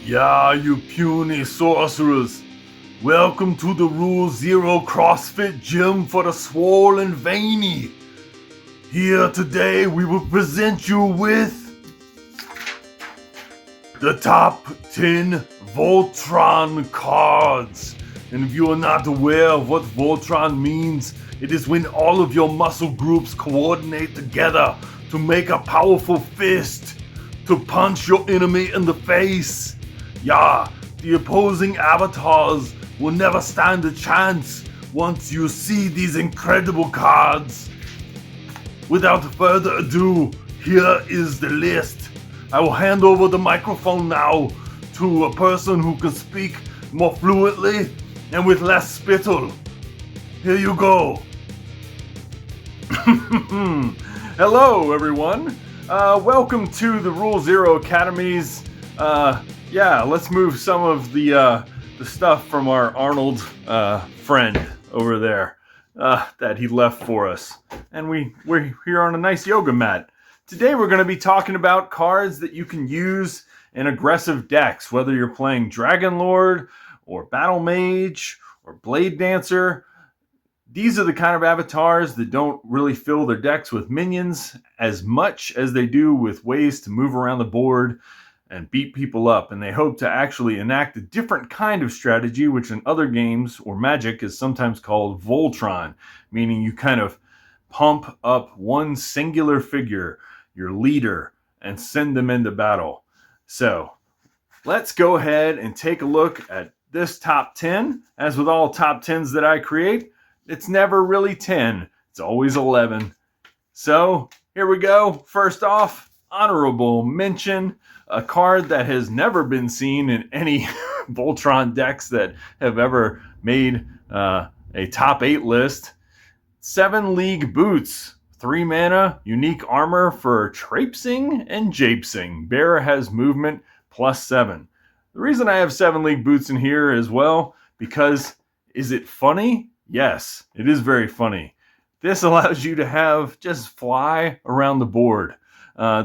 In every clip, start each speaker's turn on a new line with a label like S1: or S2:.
S1: Yeah, you puny sorcerers. Welcome to the Rule Zero CrossFit Gym for the Swole and Veiny. Here today we will present you with the top 10 Voltron cards. And if you are not aware of what Voltron means, it is when all of your muscle groups coordinate together to make a powerful fist to punch your enemy in the face. Yeah, the opposing avatars will never stand a chance once you see these incredible cards. Without further ado, here is the list. I will hand over the microphone now to a person who can speak more fluently and with less spittle. Here you go. Hello, everyone. Welcome to the Rule Zero Academy's let's move some of the stuff from our Arnold friend over there that he left for us. And we're here on a nice yoga mat. Today we're going to be talking about cards that you can use in aggressive decks, whether you're playing Dragonlord or Battle Mage or Blade Dancer. These are the kind of avatars that don't really fill their decks with minions as much as they do with ways to move around the board and beat people up, and they hope to actually enact a different kind of strategy, which in other games or Magic is sometimes called Voltron, meaning you kind of pump up one singular figure, your leader, and send them into battle. So let's go ahead and take a look at this top 10. As with all top 10s that I create, it's never really 10, it's always 11. So here we go. First off, honorable mention, a card that has never been seen in any Voltron decks that have ever made a top 8 list. 7 League Boots, 3 mana, unique armor for traipsing and japesing. Bearer has movement +7. The reason I have 7 League Boots in here as well, because is it funny? Yes, it is very funny. This allows you to just fly around the board.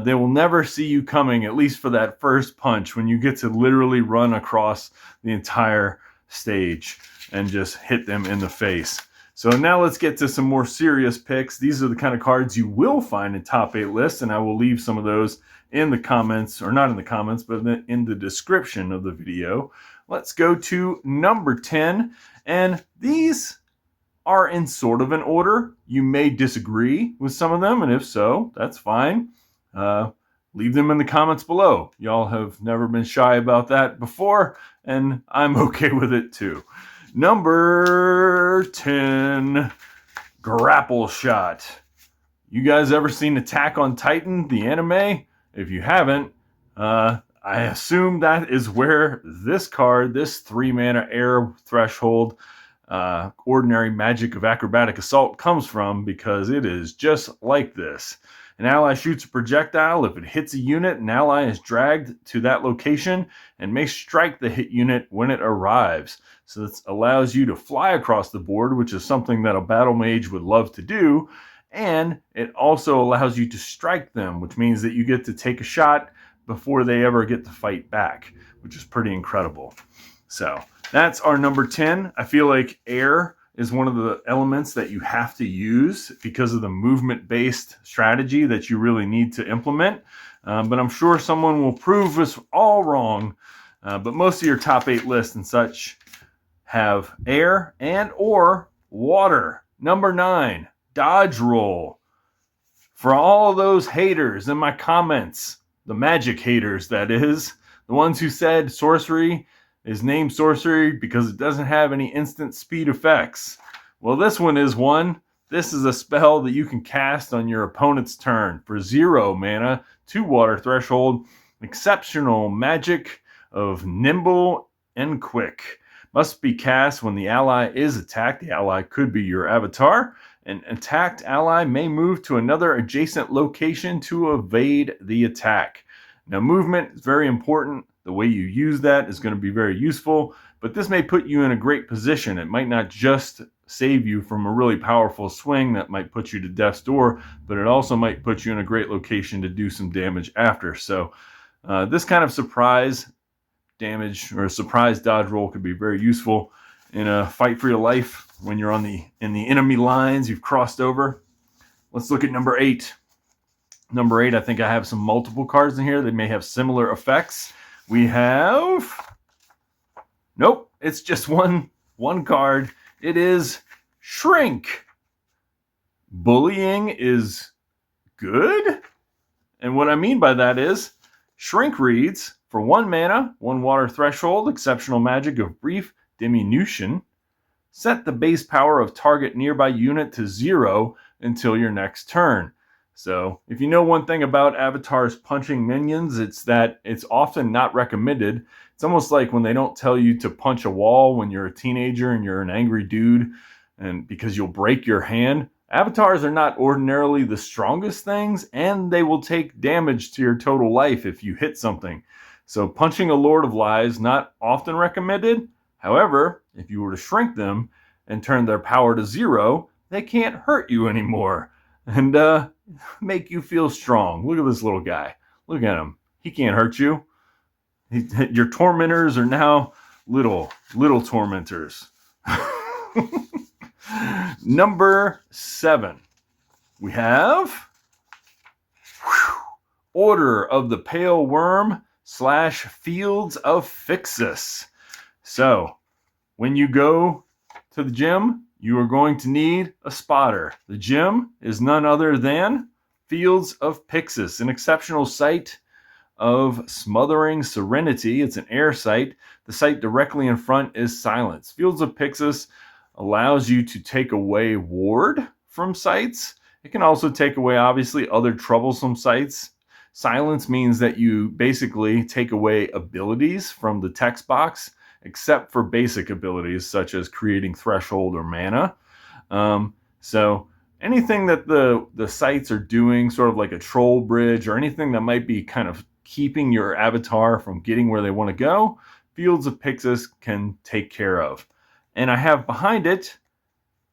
S1: They will never see you coming, at least for that first punch, when you get to literally run across the entire stage and just hit them in the face. So now let's get to some more serious picks. These are the kind of cards you will find in top 8 lists, and I will leave some of those in the comments, or not in the comments, but in the description of the video. Let's go to number 10, and these are in sort of an order. You may disagree with some of them, and if so, that's fine. Leave them in the comments below. Y'all have never been shy about that before, and I'm okay with it too. Number 10, Grapple Shot. You guys ever seen Attack on Titan, the anime? If you haven't, I assume that is where this card, this 3 mana air threshold, ordinary magic of acrobatic assault comes from, because it is just like this. An ally shoots a projectile. If it hits a unit, an ally is dragged to that location and may strike the hit unit when it arrives. So this allows you to fly across the board, which is something that a battle mage would love to do. And it also allows you to strike them, which means that you get to take a shot before they ever get to fight back, which is pretty incredible. So that's our number 10. I feel like air is one of the elements that you have to use because of the movement-based strategy that you really need to implement. But I'm sure someone will prove us all wrong. But most of your top 8 lists and such have air and or water. Number 9, Dodge Roll. For all those haters in my comments, the Magic haters that is, the ones who said sorcery is named sorcery because it doesn't have any instant speed effects. Well, this one is one. This is a spell that you can cast on your opponent's turn for 0 mana, 2 water threshold, exceptional magic of nimble and quick. Must be cast when the ally is attacked. The ally could be your avatar. An attacked ally may move to another adjacent location to evade the attack. Now, movement is very important. The way you use that is going to be very useful, but this may put you in a great position. It might not just save you from a really powerful swing that might put you to death's door, but it also might put you in a great location to do some damage after. So this kind of surprise damage or a surprise dodge roll could be very useful in a fight for your life when you're in the enemy lines you've crossed over. Let's look at number 8. Number 8, I think I have some multiple cards in here that may have similar effects. We have... Nope, it's just one card. It is Shrink. Bullying is good? And what I mean by that is, Shrink reads, for 1 mana, 1 water threshold, exceptional magic of brief diminution, set the base power of target nearby unit to 0 until your next turn. So, if you know one thing about avatars punching minions, it's that it's often not recommended. It's almost like when they don't tell you to punch a wall when you're a teenager and you're an angry dude, and because you'll break your hand. Avatars are not ordinarily the strongest things, and they will take damage to your total life if you hit something. So punching a Lord of Lies, not often recommended. However, if you were to shrink them and turn their power to 0, they can't hurt you anymore and make you feel strong. Look at this little guy. Look at him. He can't hurt you. Your tormentors are now little tormentors. Number 7. We have Order of the Pale Worm / Fields of Fixus. So, when you go to the gym, you are going to need a spotter. The gym is none other than Fields of Pixus, an exceptional site of Smothering Serenity. It's an air site. The site directly in front is Silence. Fields of Pixus allows you to take away ward from sites. It can also take away, obviously, other troublesome sites. Silence means that you basically take away abilities from the text box, except for basic abilities such as creating threshold or mana. So anything that the sites are doing, sort of like a troll bridge or anything that might be kind of keeping your avatar from getting where they want to go, Fields of Pixus can take care of. And I have behind it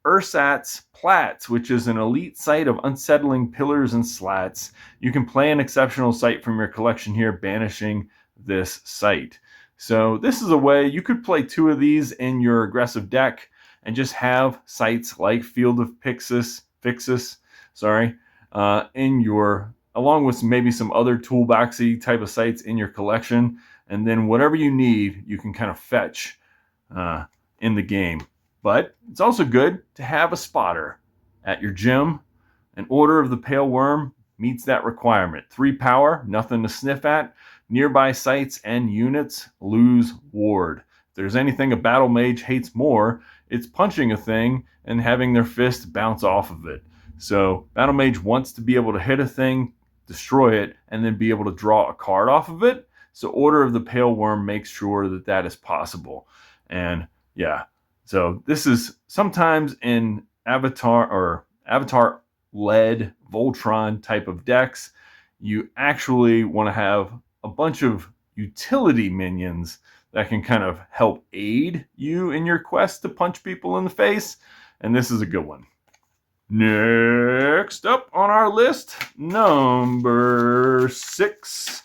S1: Ursat's Plats, which is an elite site of unsettling pillars and slats. You can play an exceptional site from your collection here, banishing this site. So this is a way you could play 2 of these in your aggressive deck and just have sites like Field of Fixus, in your, along with maybe some other toolboxy type of sites in your collection. And then whatever you need, you can kind of fetch in the game. But it's also good to have a spotter at your gym. An Order of the Pale Worm meets that requirement. 3 power, nothing to sniff at. Nearby sites and units lose ward. If there's anything a battle mage hates more, it's punching a thing and having their fist bounce off of it. So battle mage wants to be able to hit a thing, destroy it, and then be able to draw a card off of it. So Order of the Pale Worm makes sure that that is possible. And yeah, so this is sometimes in Avatar or Avatar-led Voltron type of decks, you actually want to have a bunch of utility minions that can kind of help aid you in your quest to punch people in the face. And this is a good one. Next up on our list, number 6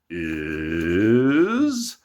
S1: is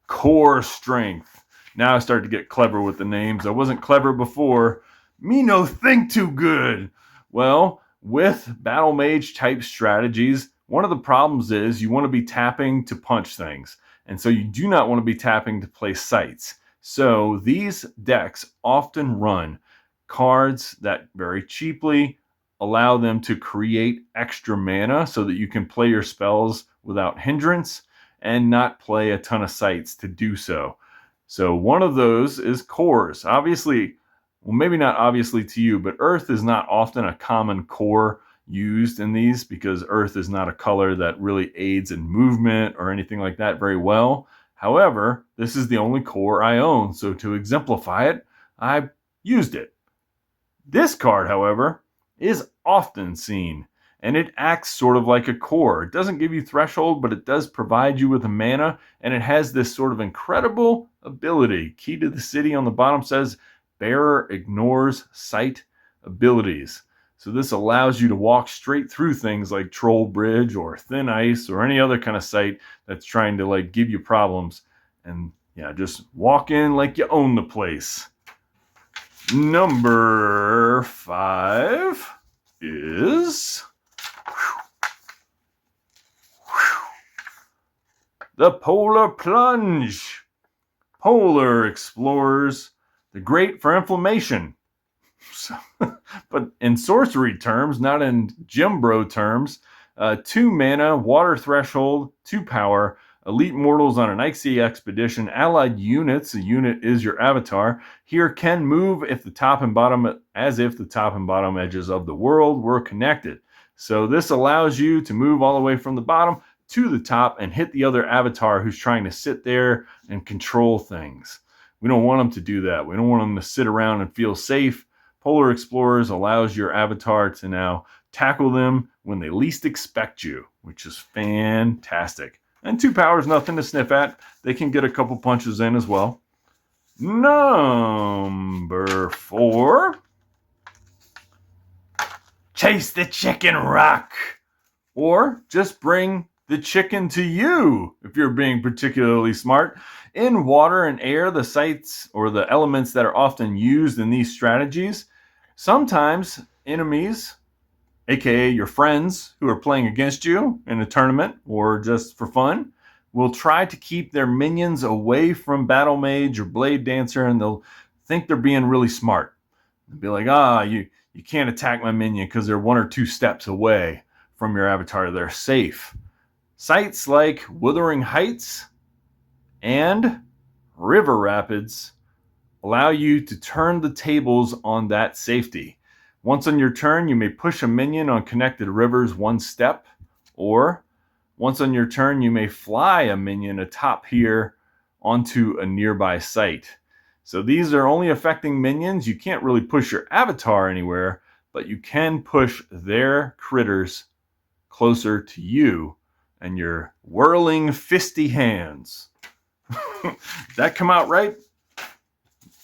S1: Core Strength. Now I start to get clever with the names. I wasn't clever before. Me no think too good. Well, with Battle Mage type strategies, one of the problems is you want to be tapping to punch things. And so you do not want to be tapping to play sites. So these decks often run cards that very cheaply allow them to create extra mana so that you can play your spells without hindrance and not play a ton of sites to do so. So one of those is cores. Obviously, well, maybe not obviously to you, but earth is not often a common core used in these because earth is not a color that really aids in movement or anything like that very well. However, this is the only core I own, so to exemplify it, I used it. This card, however, is often seen, and it acts sort of like a core. It doesn't give you threshold, but it does provide you with a mana, and it has this sort of incredible ability. Key to the City on the bottom says, Bearer ignores sight abilities. So this allows you to walk straight through things like Troll Bridge or Thin Ice or any other kind of site that's trying to like give you problems. And yeah, just walk in like you own the place. Number 5 is the Polar Plunge. Polar explores the great for inflammation. So, but in sorcery terms, not in Gym Bro terms, 2 mana, water threshold, 2 power, elite mortals on an icy expedition, allied units, a unit is your avatar, here can move if the top and bottom, as if the top and bottom edges of the world were connected. So this allows you to move all the way from the bottom to the top and hit the other avatar who's trying to sit there and control things. We don't want them to do that. We don't want them to sit around and feel safe. Polar Explorers allows your avatar to now tackle them when they least expect you, which is fantastic. And 2 power is nothing to sniff at. They can get a couple punches in as well. Number 4. Chase the chicken rock. Or just bring the chicken to you if you're being particularly smart. In water and air, the sites or the elements that are often used in these strategies, sometimes enemies, aka your friends who are playing against you in a tournament or just for fun, will try to keep their minions away from Battle Mage or Blade Dancer, and they'll think they're being really smart. They'll be like, you can't attack my minion because they're 1 or 2 steps away from your avatar. They're safe. Sites like Wuthering Heights and River Rapids allow you to turn the tables on that safety. Once on your turn, you may push a minion on connected rivers 1 step, or once on your turn, you may fly a minion atop here onto a nearby site. So these are only affecting minions. You can't really push your avatar anywhere, but you can push their critters closer to you and your whirling fisty hands. Did that come out right?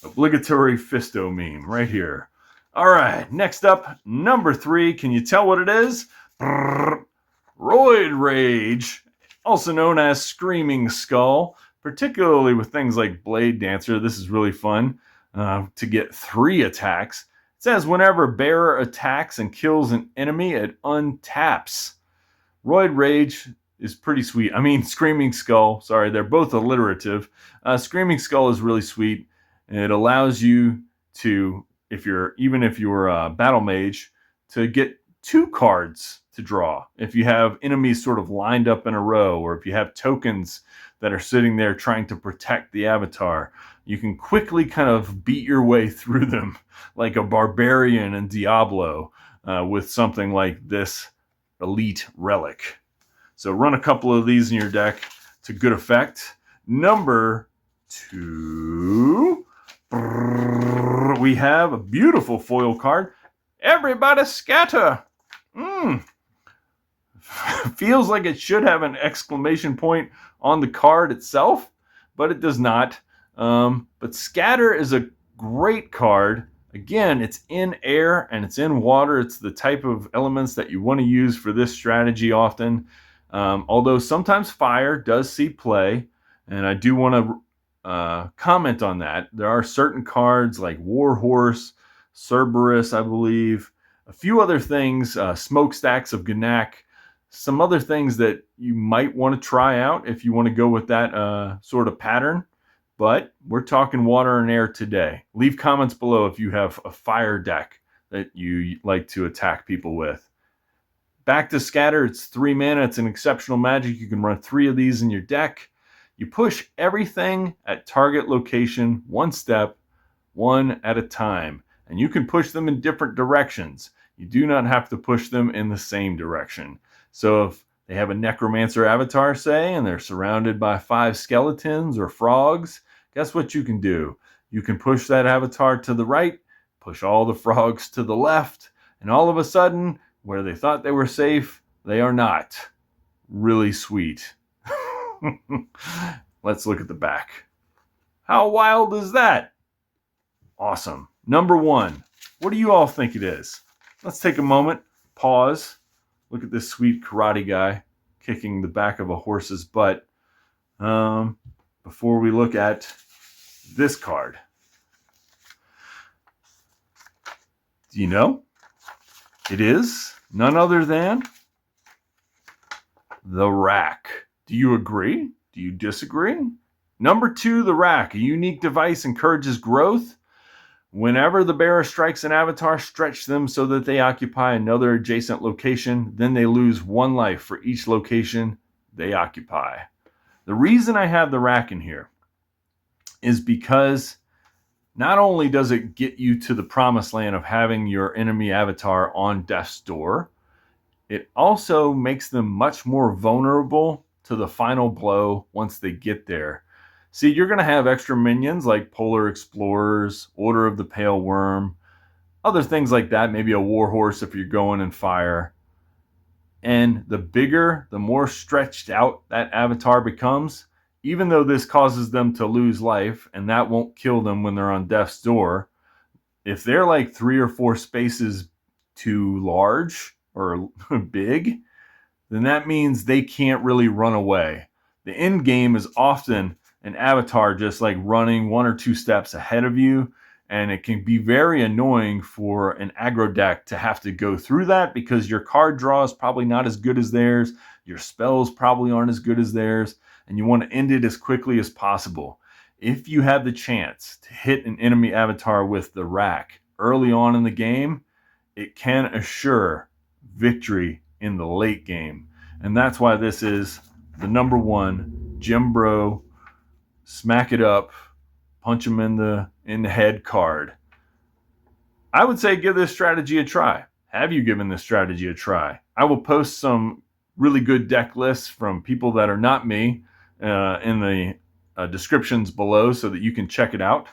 S1: Obligatory fisto meme right here. All right, next up, number 3. Can you tell what it is? Roid Rage, also known as Screaming Skull, particularly with things like Blade Dancer. This is really fun to get 3 attacks. It says whenever bearer attacks and kills an enemy, it untaps. Roid Rage is pretty sweet. I mean, Screaming Skull, sorry, they're both alliterative. Screaming Skull is really sweet. It allows you to, if you're a battle mage, to get 2 cards to draw. If you have enemies sort of lined up in a row, or if you have tokens that are sitting there trying to protect the avatar, you can quickly kind of beat your way through them like a barbarian in Diablo with something like this elite relic. So run a couple of these in your deck to good effect. Number 2, we have a beautiful foil card. Everybody Scatter. Feels like it should have an exclamation point on the card itself, but it does not. But Scatter is a great card. Again, it's in air and it's in water. It's the type of elements that you want to use for this strategy often. Although sometimes fire does see play, and I do want to comment on that. There are certain cards like Warhorse, Cerberus, I believe, a few other things, Smokestacks of Gnak, some other things that you might want to try out if you want to go with that sort of pattern. But we're talking water and air today. Leave comments below if you have a fire deck that you like to attack people with. Back to Scatter, it's 3 mana. It's an exceptional magic. You can run 3 of these in your deck. You push everything at target location 1 step, 1 at a time. And you can push them in different directions. You do not have to push them in the same direction. So if they have a necromancer avatar, say, and they're surrounded by 5 skeletons or frogs, guess what you can do? You can push that avatar to the right, push all the frogs to the left, and all of a sudden, where they thought they were safe, they are not. Really sweet. Let's look at the back. How wild is that? Awesome. Number 1. What do you all think it is? let's take a moment, pause, look at this sweet karate guy kicking the back of a horse's butt before we look at this card. Do you know? It is none other than the Rack. Do you agree? Do you disagree? Number 2, the Rack. A unique device encourages growth. Whenever the bearer strikes an avatar, stretch them so that they occupy another adjacent location. Then they lose 1 life for each location they occupy. The reason I have the Rack in here is because not only does it get you to the promised land of having your enemy avatar on death's door, it also makes them much more vulnerable to the final blow once they get there. See, you're going to have extra minions like Polar Explorers, Order of the Pale Worm, other things like that, maybe a Warhorse if you're going in fire. And the bigger, the more stretched out that avatar becomes, even though this causes them to lose life, and that won't kill them when they're on death's door, if they're like 3 or 4 spaces too large or big, then that means they can't really run away. The end game is often an avatar just like running 1 or 2 steps ahead of you, and it can be very annoying for an aggro deck to have to go through that because your card draw is probably not as good as theirs, your spells probably aren't as good as theirs, and you want to end it as quickly as possible. If you have the chance to hit an enemy avatar with the Rack early on in the game, it can assure victory in the late game. And that's why this is the number 1 Gem Bro, smack it up, punch him in the head card. I would say give this strategy a try. Have you given this strategy a try? I will post some really good deck lists from people that are not me in the descriptions below so that you can check it out.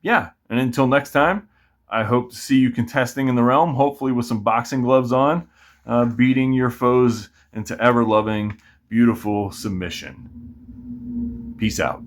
S1: Yeah, and until next time, I hope to see you contesting in the realm, hopefully with some boxing gloves on, beating your foes into ever-loving, beautiful submission. Peace out.